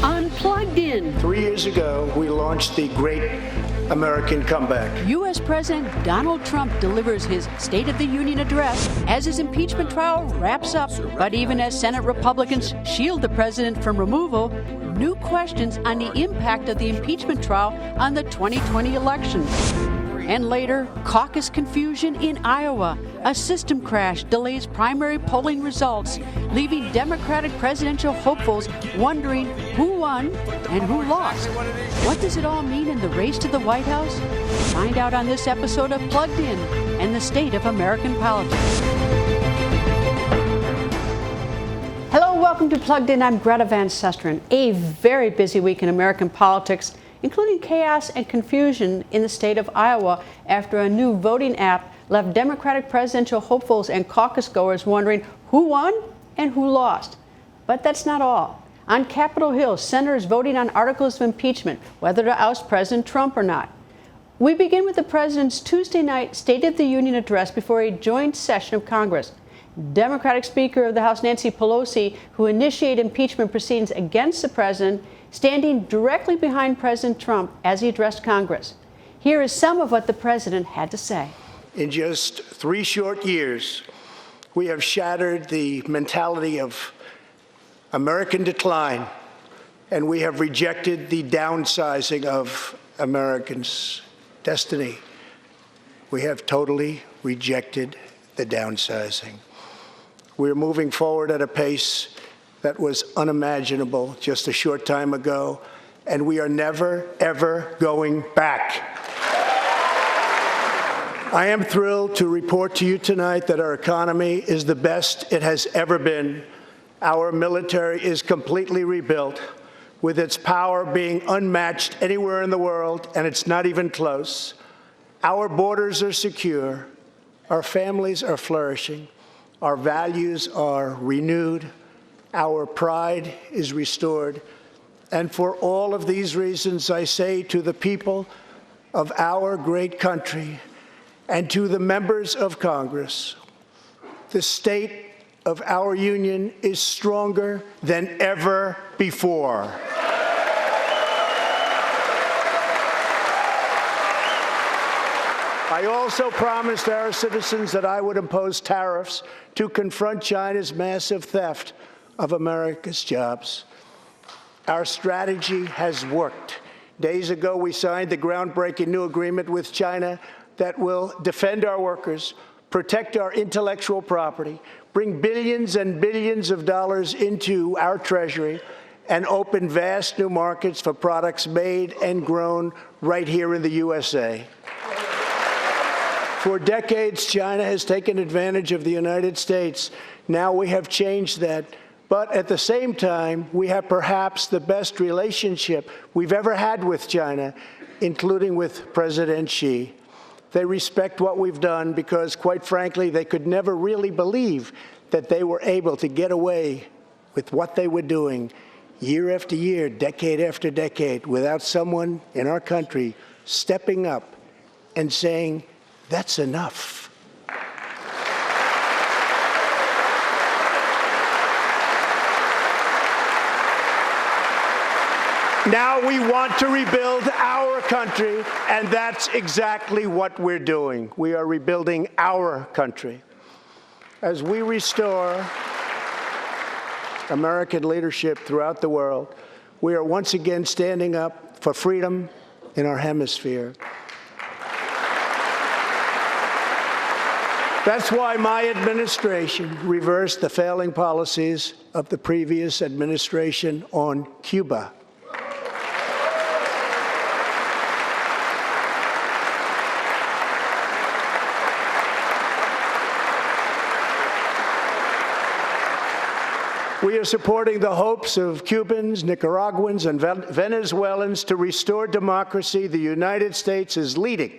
Unplugged In. 3 years ago, we launched the Great American Comeback. U.S. President Donald Trump delivers his State of the Union address as his impeachment trial wraps up. But even as Senate Republicans shield the president from removal, new questions on the impact of the impeachment trial on the 2020 election. And later, caucus confusion in Iowa. A system crash delays primary polling results, leaving Democratic presidential hopefuls wondering who won and who lost. What does it all mean in the race to the White House? Find out on this episode of Plugged In and the state of American politics. Hello, welcome to Plugged In. I'm Greta Van Susteren. A very busy week in American politics, including chaos and confusion in the state of Iowa after a new voting app left Democratic presidential hopefuls and caucus goers wondering who won and who lost. But that's not all. On Capitol Hill, senators voting on articles of impeachment, whether to oust President Trump or not. We begin with the president's Tuesday night State of the Union address before a joint session of Congress. Democratic Speaker of the House Nancy Pelosi, who initiated impeachment proceedings against the president, standing directly behind President Trump as he addressed Congress. Here is some of what the president had to say. In just 3 short years, we have shattered the mentality of American decline, and we have rejected the downsizing of Americans' destiny. We have totally rejected the downsizing. We're moving forward at a pace that was unimaginable just a short time ago, and we are never, ever going back. I am thrilled to report to you tonight that our economy is the best it has ever been. Our military is completely rebuilt, with its power being unmatched anywhere in the world, and it's not even close. Our borders are secure. Our families are flourishing. Our values are renewed. Our pride is restored. And for all of these reasons, I say to the people of our great country and to the members of Congress, the state of our union is stronger than ever before. I also promised our citizens that I would impose tariffs to confront China's massive theft of America's jobs. Our strategy has worked. Days ago, we signed the groundbreaking new agreement with China that will defend our workers, protect our intellectual property, bring billions and billions of dollars into our treasury, and open vast new markets for products made and grown right here in the USA. For decades, China has taken advantage of the United States. Now we have changed that. But at the same time, we have perhaps the best relationship we've ever had with China, including with President Xi. They respect what we've done because, quite frankly, they could never really believe that they were able to get away with what they were doing year after year, decade after decade, without someone in our country stepping up and saying, "That's enough." Now we want to rebuild our country, and that's exactly what we're doing. We are rebuilding our country. As we restore American leadership throughout the world, we are once again standing up for freedom in our hemisphere. That's why my administration reversed the failing policies of the previous administration on Cuba. We are supporting the hopes of Cubans, Nicaraguans, and Venezuelans to restore democracy. The United States is leading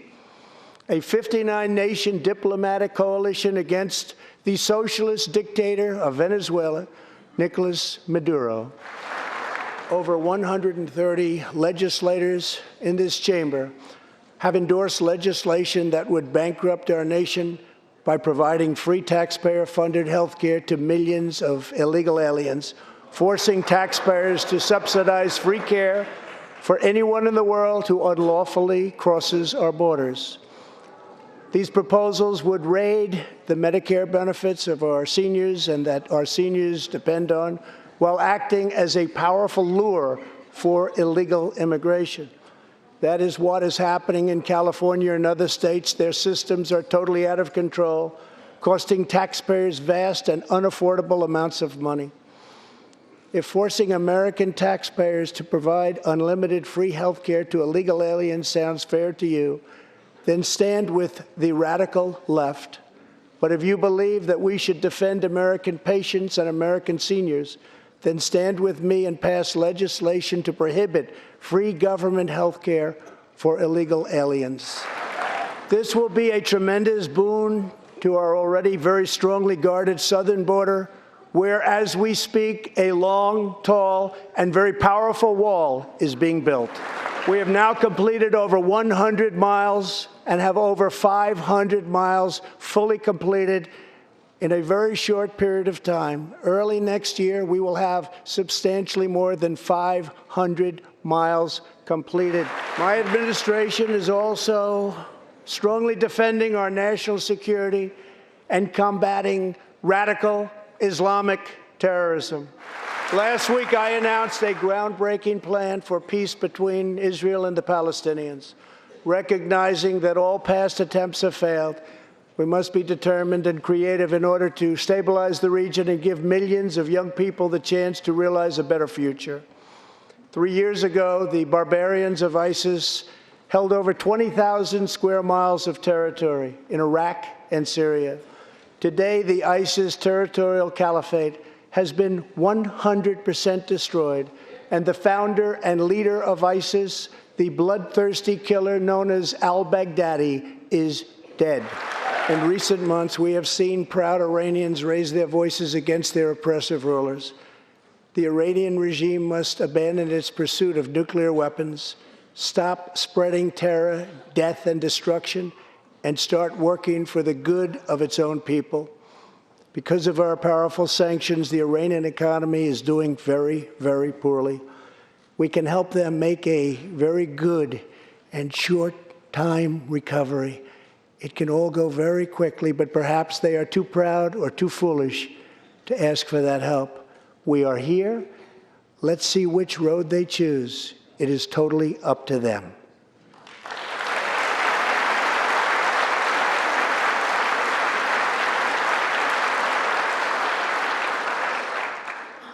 a 59-nation diplomatic coalition against the socialist dictator of Venezuela, Nicolas Maduro. Over 130 legislators in this chamber have endorsed legislation that would bankrupt our nation by providing free taxpayer-funded health care to millions of illegal aliens, forcing taxpayers to subsidize free care for anyone in the world who unlawfully crosses our borders. These proposals would raid the Medicare benefits of our seniors and that our seniors depend on, while acting as a powerful lure for illegal immigration. That is what is happening in California and other states. Their systems are totally out of control, costing taxpayers vast and unaffordable amounts of money. If forcing American taxpayers to provide unlimited free health care to illegal aliens sounds fair to you, then stand with the radical left. But if you believe that we should defend American patients and American seniors, then stand with me and pass legislation to prohibit free government health care for illegal aliens. This will be a tremendous boon to our already very strongly guarded southern border, where, as we speak, a long, tall, and very powerful wall is being built. We have now completed over 100 miles and have over 500 miles fully completed in a very short period of time. Early next year, we will have substantially more than 500 miles completed. My administration is also strongly defending our national security and combating radical Islamic terrorism. Last week, I announced a groundbreaking plan for peace between Israel and the Palestinians. Recognizing that all past attempts have failed, we must be determined and creative in order to stabilize the region and give millions of young people the chance to realize a better future. 3 years ago, the barbarians of ISIS held over 20,000 square miles of territory in Iraq and Syria. Today, the ISIS territorial caliphate has been 100% destroyed, and the founder and leader of ISIS, the bloodthirsty killer known as al-Baghdadi, is dead. In recent months, we have seen proud Iranians raise their voices against their oppressive rulers. The Iranian regime must abandon its pursuit of nuclear weapons, stop spreading terror, death, and destruction, and start working for the good of its own people. Because of our powerful sanctions, the Iranian economy is doing very, very poorly. We can help them make a very good and short-time recovery. It can all go very quickly, but perhaps they are too proud or too foolish to ask for that help. We are here. Let's see which road they choose. It is totally up to them.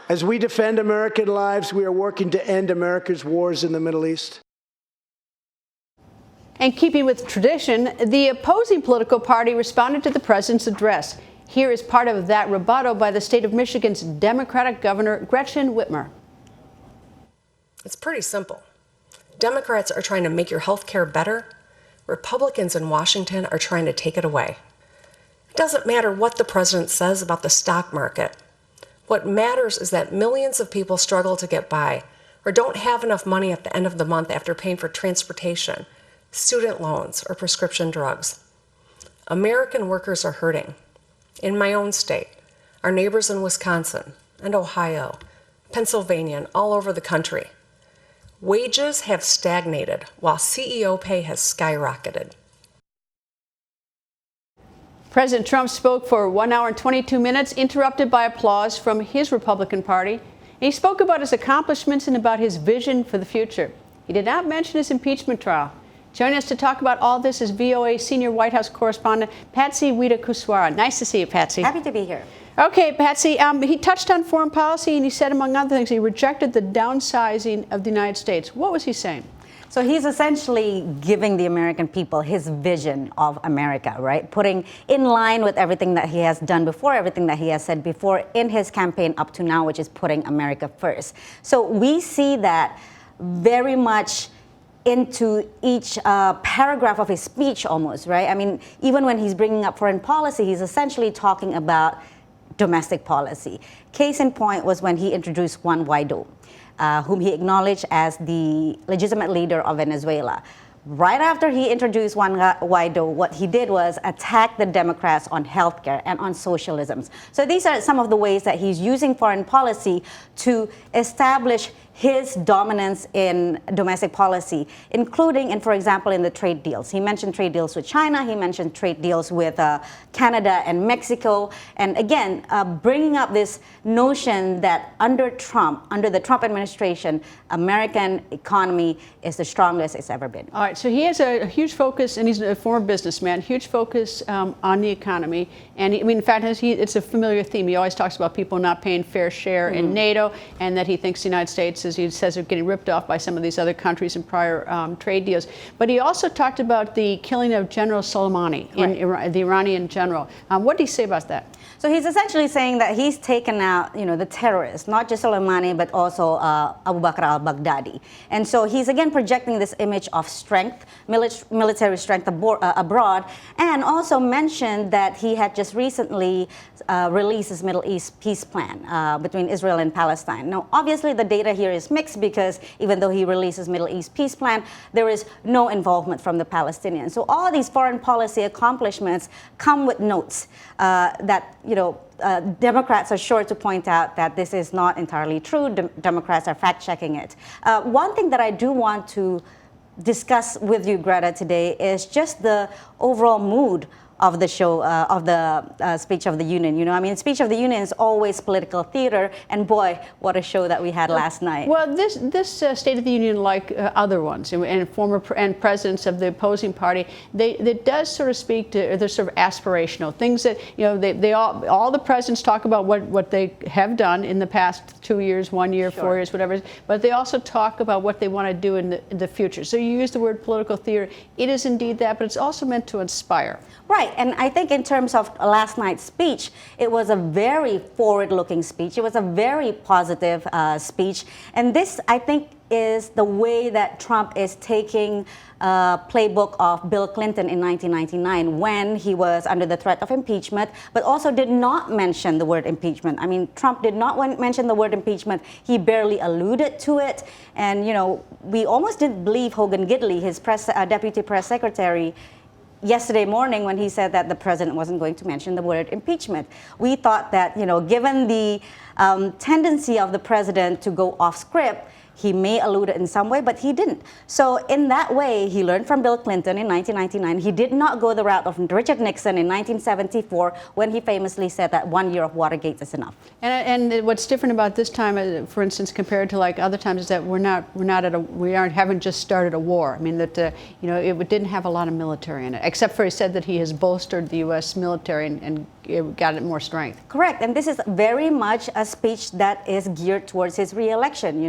As we defend American lives, we are working to end America's wars in the Middle East. And keeping with tradition, the opposing political party responded to the president's address. Here is part of that rebuttal by the state of Michigan's Democratic Governor, Gretchen Whitmer. It's pretty simple. Democrats are trying to make your health care better. Republicans in Washington are trying to take it away. It doesn't matter what the president says about the stock market. What matters is that millions of people struggle to get by or don't have enough money at the end of the month after paying for transportation, student loans, or prescription drugs. American workers are hurting. In my own state, our neighbors in Wisconsin and Ohio, Pennsylvania, and all over the country, wages have stagnated while CEO pay has skyrocketed. President Trump spoke for 1 hour and 22 minutes, interrupted by applause from his Republican Party. And he spoke about his accomplishments and about his vision for the future. He did not mention his impeachment trial. Joining us to talk about all this is VOA senior White House correspondent Patsy Widakuswara. Nice to see you, Patsy. Happy to be here. Okay, Patsy, he touched on foreign policy and he said, among other things, he rejected the downsizing of the United States. What was he saying? So he's essentially giving the American people his vision of America, right? Putting in line with everything that he has done before, everything that he has said before in his campaign up to now, which is putting America first. So we see that very much into each paragraph of his speech almost, right? I mean, even when he's bringing up foreign policy, he's essentially talking about domestic policy. Case in point was when he introduced Juan Guaido, whom he acknowledged as the legitimate leader of Venezuela. Right after he introduced Juan Guaido, what he did was attack the Democrats on healthcare and on socialism. So these are some of the ways that he's using foreign policy to establish his dominance in domestic policy, including, for example, in the trade deals. He mentioned trade deals with China, he mentioned trade deals with Canada and Mexico, and again, bringing up this notion that under the Trump administration, American economy is the strongest it's ever been. All right, so he has a huge focus, and he's a former businessman, huge focus on the economy. And in fact, it's a familiar theme. He always talks about people not paying fair share in NATO, and that he thinks the United States, as he says, are getting ripped off by some of these other countries in prior trade deals. But he also talked about the killing of General Soleimani, the Iranian general. What did he say about that? So he's essentially saying that he's taken out, the terrorists, not just Soleimani, but also Abu Bakr al-Baghdadi. And so he's again projecting this image of strength, military strength abroad, and also mentioned that he had just recently released his Middle East peace plan between Israel and Palestine. Now, obviously, the data here is mixed because even though he released his Middle East peace plan, there is no involvement from the Palestinians. So all these foreign policy accomplishments come with notes that Democrats are sure to point out that this is not entirely true. Democrats are fact-checking it. One thing that I do want to discuss with you, Greta, today is just the overall mood of the show, of the Speech of the Union. Speech of the Union is always political theater, and boy, what a show that we had last night. Well, this State of the Union, like other ones, and former presidents of the opposing party, that does sort of speak to, they're sort of aspirational things that, they all the presidents talk about what they have done in the past 2 years, 1 year, Sure. 4 years, whatever, but they also talk about what they want to do in the future. So you use the word political theater. It is indeed that, but it's also meant to inspire. Right, and I think in terms of last night's speech, it was a very forward-looking speech. It was a very positive speech, and this, I think, is the way that Trump is taking playbook of Bill Clinton in 1999 when he was under the threat of impeachment, but also did not mention the word impeachment. Trump did not mention the word impeachment. He barely alluded to it, and we almost didn't believe Hogan Gidley, his deputy press secretary, yesterday morning when he said that the president wasn't going to mention the word impeachment. We thought that, given the tendency of the president to go off script, he may allude it in some way, but he didn't. So in that way, he learned from Bill Clinton in 1999. He did not go the route of Richard Nixon in 1974 when he famously said that 1 year of Watergate is enough. And what's different about this time, for instance, compared to like other times, is that haven't just started a war. It didn't have a lot of military in it, except for he said that he has bolstered the U.S. military and got it more strength. Correct, and this is very much a speech that is geared towards his re-election.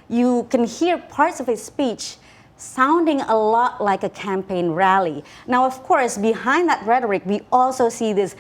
You can hear parts of his speech sounding a lot like a campaign rally. Now, of course, behind that rhetoric, we also see this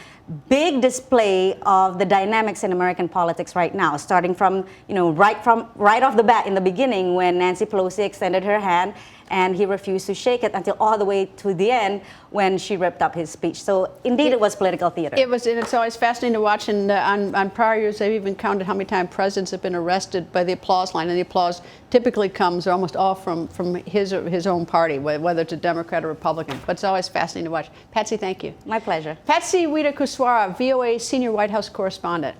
big display of the dynamics in American politics right now, starting from, right off the bat in the beginning when Nancy Pelosi extended her hand and he refused to shake it until all the way to the end when she ripped up his speech. So indeed, it was political theater. It was, and it's always fascinating to watch. And on prior years, they've even counted how many times presidents have been arrested by the applause line, and the applause typically comes almost all from his own party, whether it's a Democrat or Republican. But it's always fascinating to watch. Patsy, thank you. My pleasure. Patsy Widakuswara, VOA senior White House correspondent.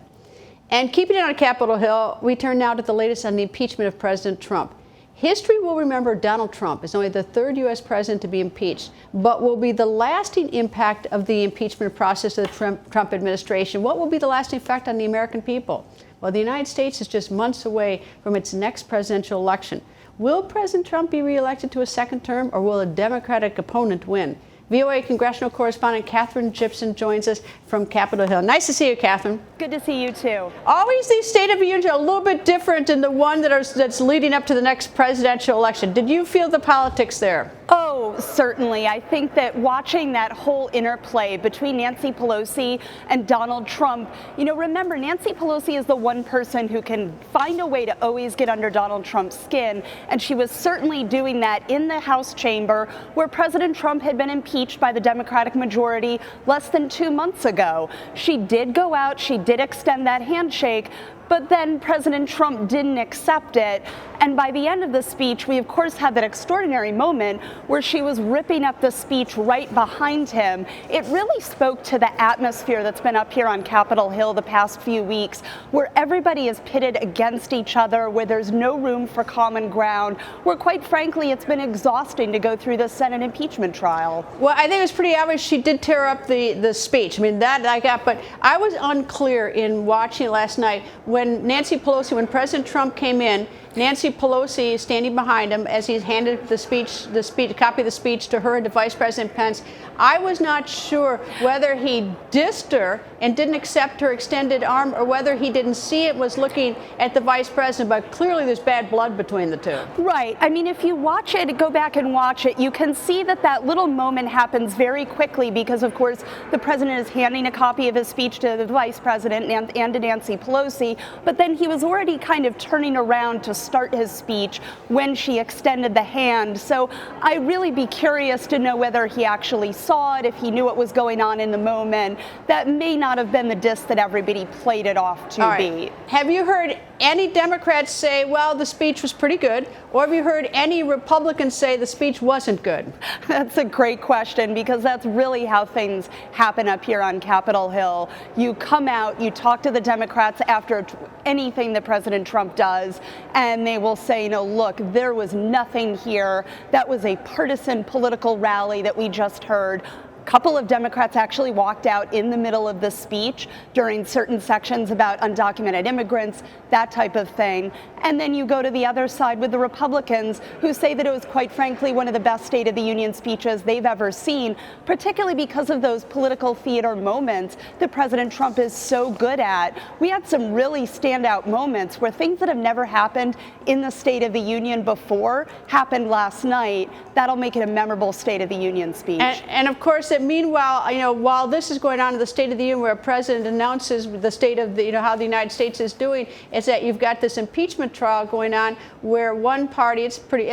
And keeping it on Capitol Hill, we turn now to the latest on the impeachment of President Trump. History will remember Donald Trump as only the third U.S. president to be impeached, but will be the lasting impact of the impeachment process of the Trump administration. What will be the lasting effect on the American people? Well, the United States is just months away from its next presidential election. Will President Trump be reelected to a second term, or will a Democratic opponent win? VOA Congressional Correspondent Katherine GYPSON joins us from Capitol Hill. Nice to see you, Katherine. Good to see you, too. Always these State of the Union are a little bit different than the one that's leading up to the next presidential election. Did you feel the politics there? Oh, certainly. I think that watching that whole interplay between Nancy Pelosi and Donald Trump, remember, Nancy Pelosi is the one person who can find a way to always get under Donald Trump's skin, and she was certainly doing that in the House chamber where President Trump had been impeached by the Democratic majority less than 2 months ago. She did go out, she did extend that handshake, but then President Trump didn't accept it. And by the end of the speech, we of course had that extraordinary moment where she was ripping up the speech right behind him. It really spoke to the atmosphere that's been up here on Capitol Hill the past few weeks, where everybody is pitted against each other, where there's no room for common ground, where quite frankly it's been exhausting to go through the Senate impeachment trial. Well, I think it was pretty obvious she did tear up the speech. I mean, that I got, but I was unclear in watching last night when Nancy Pelosi, when President Trump came in, Nancy Pelosi is standing behind him as he's handed the copy of the speech to her and to Vice President Pence. I was not sure whether he dissed her and didn't accept her extended arm, or whether he didn't see it, was looking at the Vice President, but clearly there's bad blood between the two. Right. I mean, if you watch it, go back and watch it, you can see that that little moment happens very quickly because, of course, the President is handing a copy of his speech to the Vice President and to Nancy Pelosi, but then he was already kind of turning around to start his speech when she extended the hand. So I'd really be curious to know whether he actually saw it, if he knew what was going on in the moment. That may not have been the diss that everybody played it off to be. Have you heard any Democrats say, well, the speech was pretty good, or have you heard any Republicans say the speech wasn't good? That's a great question, because that's really how things happen up here on Capitol Hill. You come out, you talk to the Democrats after anything that President Trump does, and they will say, look, there was nothing here. That was a partisan political rally that we just heard. A couple of Democrats actually walked out in the middle of the speech during certain sections about undocumented immigrants, that type of thing. And then you go to the other side with the Republicans, who say that it was, quite frankly, one of the best State of the Union speeches they've ever seen, particularly because of those political theater moments that President Trump is so good at. We had some really standout moments where things that have never happened in the State of the Union before happened last night. That'll make it a memorable State of the Union speech. And of course, that meanwhile, while this is going on in the State of the Union, where a president announces the state of the, how the United States is doing, is that you've got this impeachment trial going on where one party, it's pretty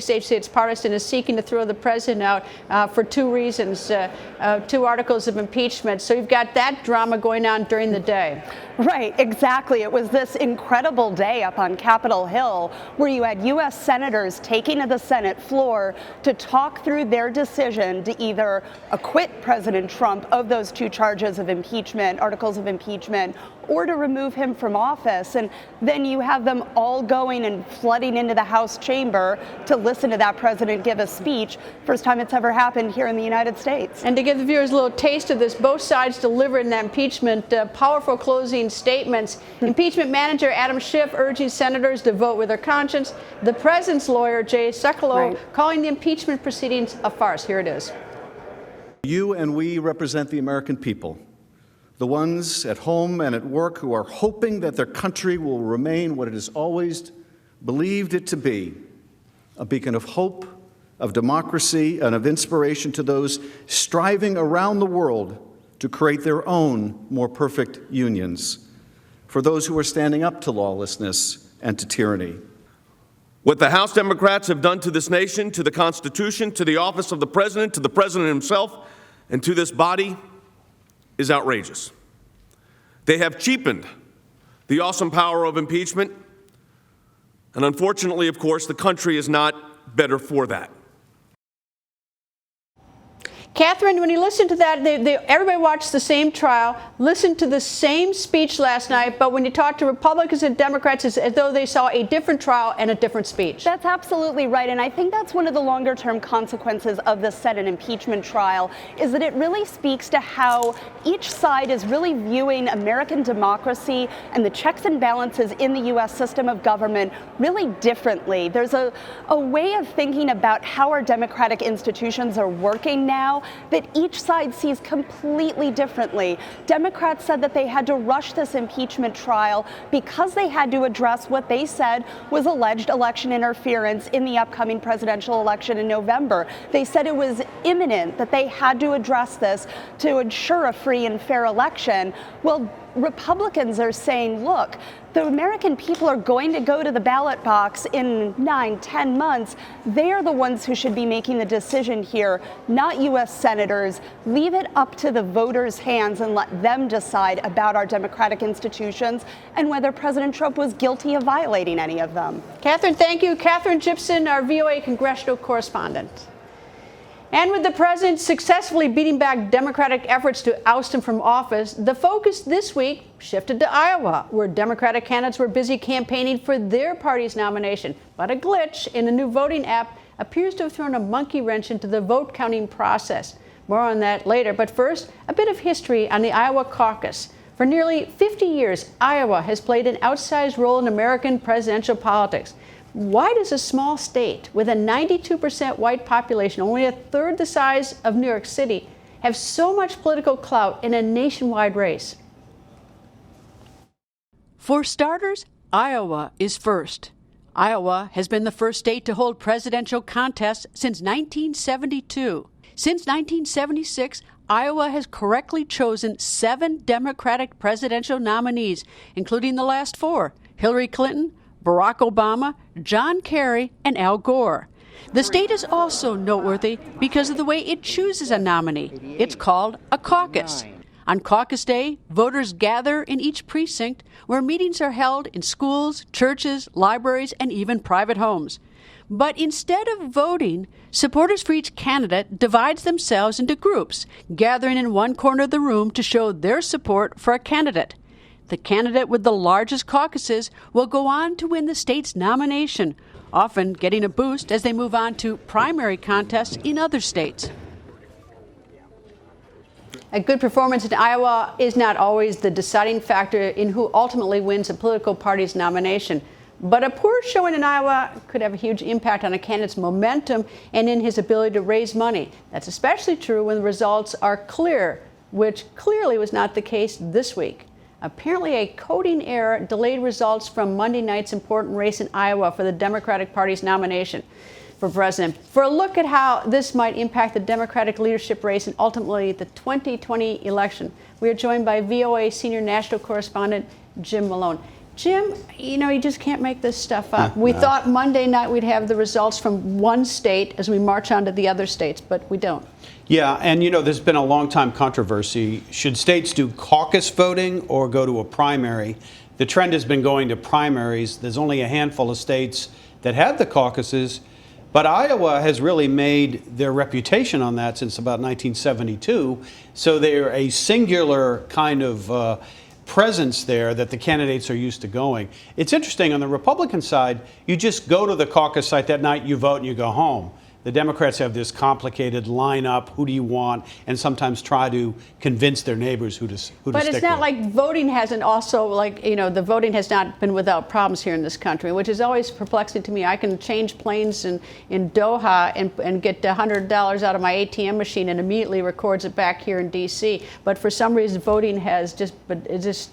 safe to say it's partisan, is seeking to throw the president out for two reasons, two articles of impeachment. So you've got that drama going on during the day. Right, exactly. It was this incredible day up on Capitol Hill where you had U.S. senators taking to the Senate floor to talk through their decision to either acquit President Trump of those two charges of impeachment, articles of impeachment, or to remove him from office. And then you have them all going and flooding into the House chamber to listen to that president give a speech. First time it's ever happened here in the United States. And to give the viewers a little taste of this, both sides delivered in that impeachment powerful closing statements. Impeachment manager Adam Schiff urging senators to vote with their conscience. The president's lawyer, Jay Sekulow, calling the impeachment proceedings a farce. Here it is. You and we represent the American people, the ones at home and at work who are hoping that their country will remain what it has always believed it to be, a beacon of hope, of democracy, and of inspiration to those striving around the world to create their own more perfect unions, for those who are standing up to lawlessness and to tyranny. What the House Democrats have done to this nation, to the Constitution, to the office of the President, to the President himself, and to this body is outrageous. They have cheapened the awesome power of impeachment, and unfortunately, of course, the country is not better for that. Catherine, when you listen to that, everybody watched the same trial, listened to the same speech last night, but when you talk to Republicans and Democrats, it's as though they saw a different trial and a different speech. That's absolutely right, and I think that's one of the longer-term consequences of the Senate impeachment trial, is that it really speaks to how each side is really viewing American democracy and the checks and balances in the U.S. system of government really differently. There's a way of thinking about how our democratic institutions are working now that each side sees completely differently. Democrats said that they had to rush this impeachment trial because they had to address what they said was alleged election interference in the upcoming presidential election in November. They said it was imminent, that they had to address this to ensure a free and fair election. Well, Republicans are saying, look, the American people are going to go to the ballot box in 9, 10 months. They are the ones who should be making the decision here, not U.S. senators. Leave it up to the voters' hands and let them decide about our democratic institutions and whether President Trump was guilty of violating any of them. Catherine, thank you. Katherine GYPSON, our VOA Congressional Correspondent. And with the president successfully beating back Democratic efforts to oust him from office, the focus this week shifted to Iowa, where Democratic candidates were busy campaigning for their party's nomination. But a glitch in a new voting app appears to have thrown a monkey wrench into the vote counting process. More on that later. But first, a bit of history on the Iowa caucus. For nearly 50 years, Iowa has played an outsized role in American presidential politics. Why does a small state with a 92% white population, only a third the size of New York City, have so much political clout in a nationwide race? For starters, Iowa is first. Iowa has been the first state to hold presidential contests since 1972. Since 1976, Iowa has correctly chosen 7 Democratic presidential nominees, including the last 4, Hillary Clinton, Barack Obama, John Kerry, and Al Gore. The state is also noteworthy because of the way it chooses a nominee. It's called a caucus. On caucus day, voters gather in each precinct where meetings are held in schools, churches, libraries, and even private homes. But instead of voting, supporters for each candidate divides themselves into groups, gathering in one corner of the room to show their support for a candidate. The candidate with the largest caucuses will go on to win the state's nomination, often getting a boost as they move on to primary contests in other states. A good performance in Iowa is not always the deciding factor in who ultimately wins a political party's nomination. But a poor showing in Iowa could have a huge impact on a candidate's momentum and in his ability to raise money. That's especially true when the results are clear, which clearly was not the case this week. Apparently, a coding error delayed results from Monday night's important race in Iowa for the Democratic Party's nomination for president. For a look at how this might impact the Democratic leadership race and ultimately the 2020 election, we are joined by VOA Senior National Correspondent Jim Malone. Jim, you just can't make this stuff up. We thought Monday night we'd have the results from one state as we march on to the other states, but we don't. Yeah, and there's been a long time controversy. Should states do caucus voting or go to a primary? The trend has been going to primaries. There's only a handful of states that have the caucuses, but Iowa has really made their reputation on that since about 1972. So they're a singular kind of presence there that the candidates are used to going. It's interesting, on the Republican side, you just go to the caucus site that night, you vote, and you go home. The Democrats have this complicated lineup, who do you want, and sometimes try to convince their neighbors who to stick with. But it's not like voting hasn't also, the voting has not been without problems here in this country, which is always perplexing to me. I can change planes in Doha and get $100 out of my ATM machine and immediately records it back here in D.C. But for some reason, voting has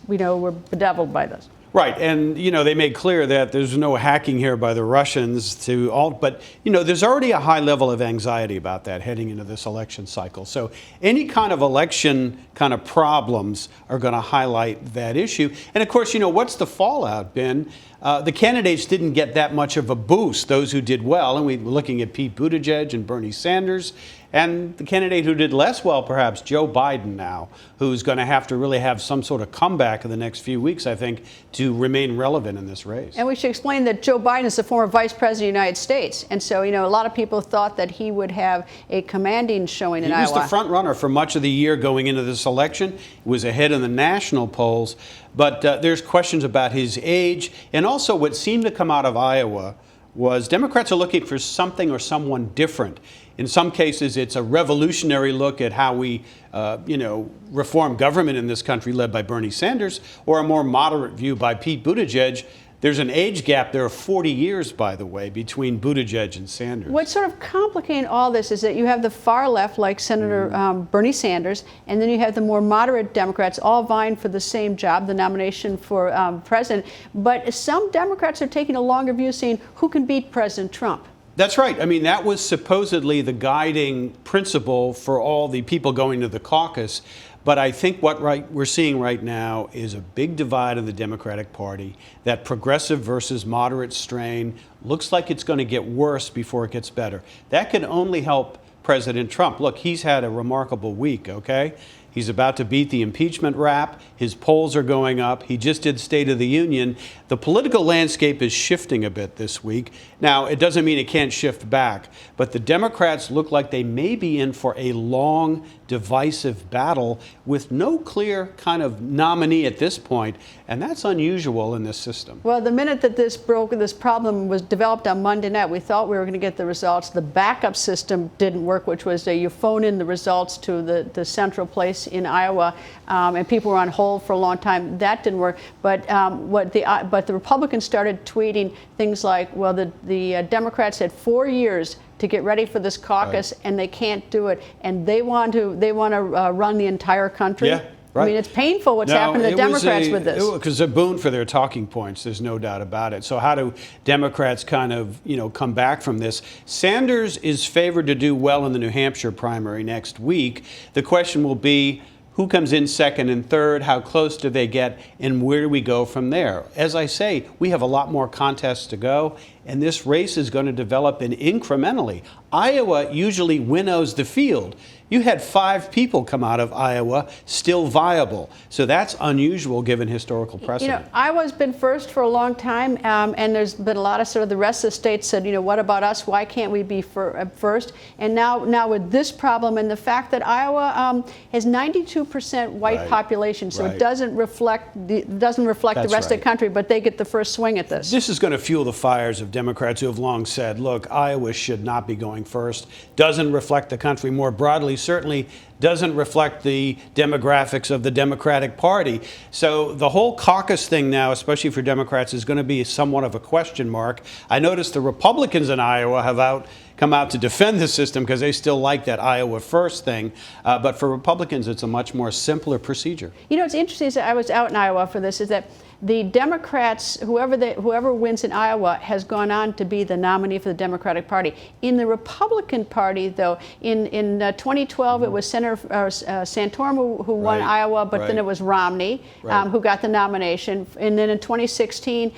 we're bedeviled by this. Right, and they made clear that there's no hacking here by the Russians but there's already a high level of anxiety about that heading into this election cycle. So any kind of election kind of problems are going to highlight that issue. And of course, what's the fallout been? The candidates didn't get that much of a boost, those who did well, and we're looking at Pete Buttigieg and Bernie Sanders, and the candidate who did less well, perhaps, Joe Biden now, who's going to have to really have some sort of comeback in the next few weeks, I think, to remain relevant in this race. And we should explain that Joe Biden is the former vice president of the United States. And so, a lot of people thought that he would have a commanding showing in Iowa. He was the front runner for much of the year going into this election. He was ahead in the national polls. But there's questions about his age. And also what seemed to come out of Iowa was Democrats are looking for something or someone different. In some cases, it's a revolutionary look at how we, reform government in this country, led by Bernie Sanders, or a more moderate view by Pete Buttigieg. There's an age gap there of 40 years, by the way, between Buttigieg and Sanders. What's sort of complicating all this is that you have the far left, like Senator Bernie Sanders, and then you have the more moderate Democrats all vying for the same job, the nomination for president. But some Democrats are taking a longer view, saying who can beat President Trump. That's right. I mean, that was supposedly the guiding principle for all the people going to the caucus. But I think what we're seeing right now is a big divide in the Democratic Party. That progressive versus moderate strain looks like it's going to get worse before it gets better. That can only help President Trump. Look, he's had a remarkable week, okay? He's about to beat the impeachment rap. His polls are going up. He just did State of the Union. The political landscape is shifting a bit this week. Now, it doesn't mean it can't shift back, but the Democrats look like they may be in for a long, divisive battle with no clear kind of nominee at this point, and that's unusual in this system. Well, the minute that this problem was developed on Monday night, we thought we were going to get the results. The backup system didn't work, which was you phone in the results to the central place in Iowa, and people were on hold for a long time. That didn't work. But but the Republicans started tweeting things like, well, the Democrats had 4 years to get ready for this caucus, and they can't do it, and they want to run the entire country. Yeah. Right. I mean, it's painful what's happened to the Democrats with this. It was a boon for their talking points. There's no doubt about it. So how do Democrats kind of, come back from this? Sanders is favored to do well in the New Hampshire primary next week. The question will be, who comes in second and third? How close do they get? And where do we go from there? As I say, we have a lot more contests to go, and this race is going to develop incrementally. Iowa usually winnows the field. You had 5 people come out of Iowa still viable. So that's unusual given historical precedent. Iowa's been first for a long time, and there's been a lot of sort of the rest of the states said, what about us? Why can't we be first? And now with this problem and the fact that Iowa has 92% white population, so it doesn't reflect the rest of the country, but they get the first swing at this. This is going to fuel the fires of Democrats who have long said, look, Iowa should not be going first, doesn't reflect the country more broadly, certainly doesn't reflect the demographics of the Democratic Party. So the whole caucus thing now, especially for Democrats, is going to be somewhat of a question mark. I noticed the Republicans in Iowa have come out to defend the system because they still like that Iowa first thing. But for Republicans, it's a much more simpler procedure. What's interesting is that I was out in Iowa for this, is that the Democrats, whoever wins in Iowa, has gone on to be the nominee for the Democratic Party. In the Republican Party, though, in 2012, it was Senator Santorum who won Iowa, but then it was Romney who got the nomination. And then in 2016,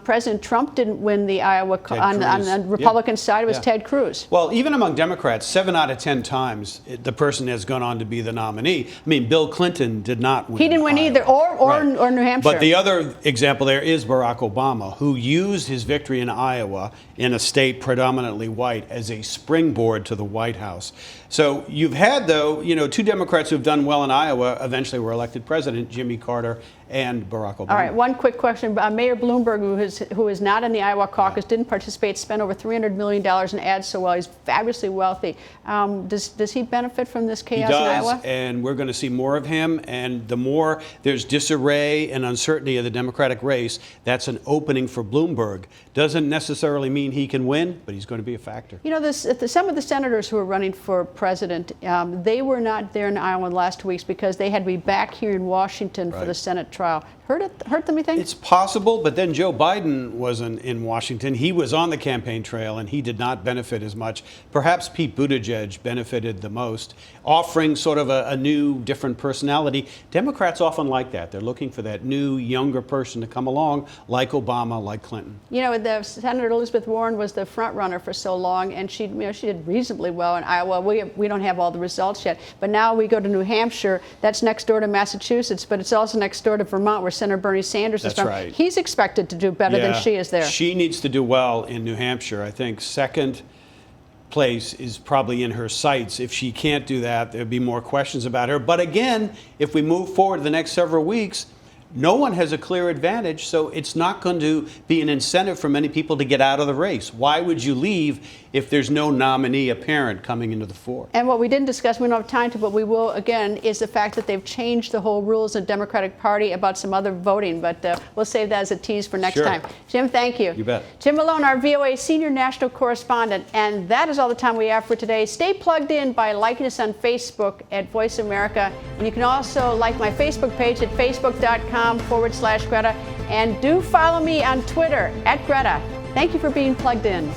President Trump didn't win the Iowa on the Republican side. It was Ted Cruz. Well, even among Democrats, 7 out of 10 times the person has gone on to be the nominee. I mean, Bill Clinton did not win. He didn't win either, or New Hampshire. But the other example there is Barack Obama, who used his victory in Iowa, in a state predominantly white, as a springboard to the White House. So you've had, though, 2 Democrats who've done well in Iowa eventually were elected president, Jimmy Carter and Barack Obama. All right, one quick question. Mayor Bloomberg, who is not in the Iowa caucus, didn't participate, spent over $300 million in ads so well. He's fabulously wealthy. Does he benefit from this chaos in Iowa? He does, and we're going to see more of him. And the more there's disarray and uncertainty of the Democratic race, that's an opening for Bloomberg. Doesn't necessarily mean he can win, but he's going to be a factor. Some of the senators who are running for president, they were not there in Iowa in the last 2 weeks because they had to be back here in Washington for the Senate trial. Hurt them, you think? It's possible, but then Joe Biden wasn't in Washington. He was on the campaign trail, and he did not benefit as much. Perhaps Pete Buttigieg benefited the most, offering sort of a new, different personality. Democrats often like that. They're looking for that new, younger person to come along, like Obama, like Clinton. The Senator Elizabeth Warren was the front runner for so long, and she did reasonably well in Iowa. We don't have all the results yet, but now we go to New Hampshire. That's next door to Massachusetts, but it's also next door to Vermont, where Senator Bernie Sanders is from. That's right. He's expected to do better than she is there. She needs to do well in New Hampshire. I think second place is probably in her sights. If she can't do that, there'll be more questions about her. But again, if we move forward the next several weeks, no one has a clear advantage, so it's not going to be an incentive for many people to get out of the race. Why would you leave if there's no nominee apparent coming into the fore? And what we didn't discuss, we don't have time to, but we will again, is the fact that they've changed the whole rules of the Democratic Party about some other voting, but we'll save that as a tease for next time. Jim, thank you. You bet. Jim Malone, our VOA Senior National Correspondent. And that is all the time we have for today. Stay plugged in by liking us on Facebook at Voice America. And you can also like my Facebook page at facebook.com/Greta. And do follow me on Twitter at Greta. Thank you for being plugged in.